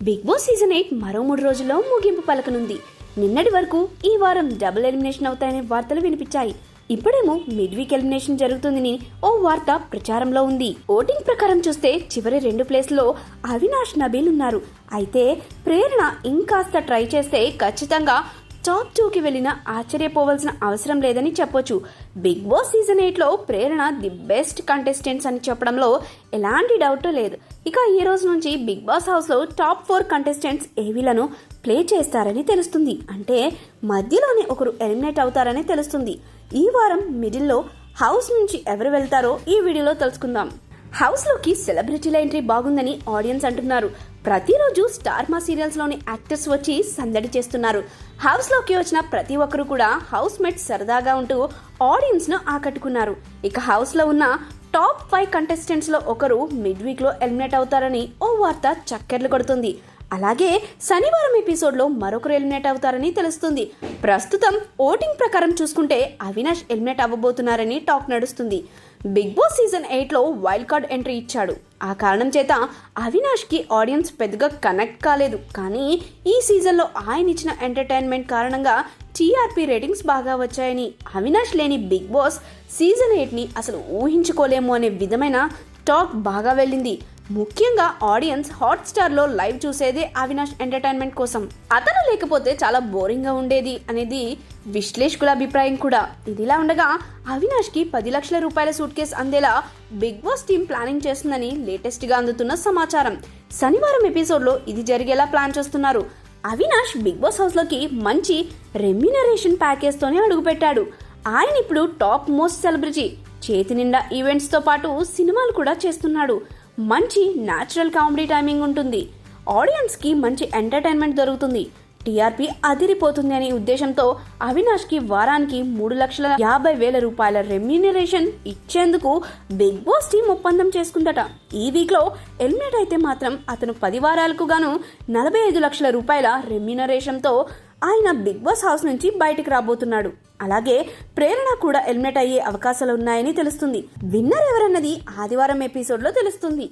Big Boss season 8 మరో 3 రోజుల్లో ముగింపు పలకనుంది. నిన్నటి వరకు ఈ వారం డబుల్ ఎలిమినేషన్ అవుతాయనే వార్తలు వినిపించాయి. ఇప్పుడేమో మిడ్ వీక్ ఎలిమినేషన్ జరుగుతుందని ఓ వార్త ప్రచారంలో ఉంది. ఓటింగ్ ప్రకారం చూస్తే చివరి 2 ప్లేస్లో అవినాష్, నబీల్ ఉన్నారు. అయితే ప్రేరణ ఇంకాస్త ట్రై చేస్తే ఖచ్చితంగా టాప్ 2కి వెళ్ళినా ఆశ్చర్యపోవాల్సిన అవసరం లేదని చెప్పొచ్చు. బిగ్ బాస్ సీజన్ 8లో ప్రేరణ ది బెస్ట్ కంటెస్టెంట్స్ అని చెప్పడంలో ఎలాంటి డౌట్ లేదు. ఇక ఈ రోజు నుంచి బిగ్ బాస్ హౌస్లో టాప్ 4 కంటెస్టెంట్స్ ఏవీలను ప్లే చేస్తారని తెలుస్తుంది. అంటే మధ్యలోనే ఒకరు ఎలిమినేట్ అవుతారని తెలుస్తుంది. ఈ వారం మిడిల్లో హౌస్ నుంచి ఎవరు వెళ్తారో ఈ వీడియోలో తెలుసుకుందాం. హౌస్లోకి సెలబ్రిటీల ఎంట్రీ బాగుందని ఆడియన్స్ అంటున్నారు. ప్రతిరోజు స్టార్ మా సీరియల్స్లోని యాక్టర్స్ వచ్చి సందడి చేస్తున్నారు. హౌస్లోకి వచ్చిన ప్రతి ఒక్కరు కూడా హౌస్ మేట్స్ సరదాగా ఉంటూ ఆడియన్స్ను ఆకట్టుకున్నారు. ఇక హౌస్లో ఉన్న టాప్ 5 కంటెస్టెంట్స్లో ఒకరు మిడ్ వీక్లో ఎలిమినేట్ అవుతారని ఓ వార్త చక్కెర్లు కొడుతుంది. అలాగే శనివారం ఎపిసోడ్లో మరొకరు ఎలిమినేట్ అవుతారని తెలుస్తుంది. ప్రస్తుతం ఓటింగ్ ప్రకారం చూసుకుంటే అవినాష్ ఎలిమినేట్ అవ్వబోతున్నారని టాక్ నడుస్తుంది. బిగ్ బాస్ సీజన్ 8లో వైల్డ్ కార్డ్ ఎంట్రీ ఇచ్చాడు. ఆ కారణం చేత అవినాష్కి ఆడియన్స్ పెద్దగా కనెక్ట్ కాలేదు. కానీ ఈ సీజన్లో ఆయన ఇచ్చిన ఎంటర్టైన్మెంట్ కారణంగా టీఆర్పీ రేటింగ్స్ బాగా వచ్చాయని, అవినాష్ లేని బిగ్ బాస్ సీజన్ 8ని అసలు ఊహించుకోలేము అనే విధమైన టాక్ బాగా వెళ్ళింది. ముఖ్యంగా ఆడియన్స్ హాట్స్టార్లో లైవ్ చూసేదే అవినాష్ ఎంటర్టైన్మెంట్ కోసం. అతను లేకపోతే చాలా బోరింగ్గా ఉండేది అనేది విశ్లేషకుల అభిప్రాయం కూడా. ఇదిలా ఉండగా అవినాష్కి 10 లక్షల రూపాయల సూట్ కేసు అందేలా బిగ్ బాస్ టీం ప్లానింగ్ చేస్తుందని లేటెస్ట్గా అందుతున్న సమాచారం. శనివారం ఎపిసోడ్లో ఇది జరిగేలా ప్లాన్ చేస్తున్నారు. అవినాష్ బిగ్ బాస్ హౌస్లోకి మంచి రెమ్యూనరేషన్ ప్యాకేజ్తోనే అడుగుపెట్టాడు. ఆయన ఇప్పుడు టాప్ మోస్ట్ సెలబ్రిటీ. చేతి నిండా ఈవెంట్స్తో పాటు సినిమాలు కూడా చేస్తున్నాడు. మంచి న్యాచురల్ కామెడీ టైమింగ్ ఉంటుంది. ఆడియన్స్కి మంచి ఎంటర్టైన్మెంట్ దొరుకుతుంది. టీఆర్పీ అదిరిపోతుంది అనే ఉద్దేశంతో అవినాష్కి వారానికి 3,50,000 రూపాయల రెమ్యూనరేషన్ ఇచ్చేందుకు బిగ్ బాస్ టీం ఒప్పందం చేసుకుందట. ఈ వీక్లో ఎలిమినేట్ అయితే మాత్రం అతను 10 వారాలకు గాను 45 లక్షల రూపాయల రెమ్యూనరేషన్తో ఆయన బిగ్ బాస్ హౌస్ నుంచి బయటికి రాబోతున్నాడు. అలాగే ప్రేరణ కూడా ఎలిమినేట్ అయ్యే అవకాశాలు ఉన్నాయని తెలుస్తుంది. విన్నర్ ఎవరన్నది ఆదివారం ఎపిసోడ్లో తెలుస్తుంది.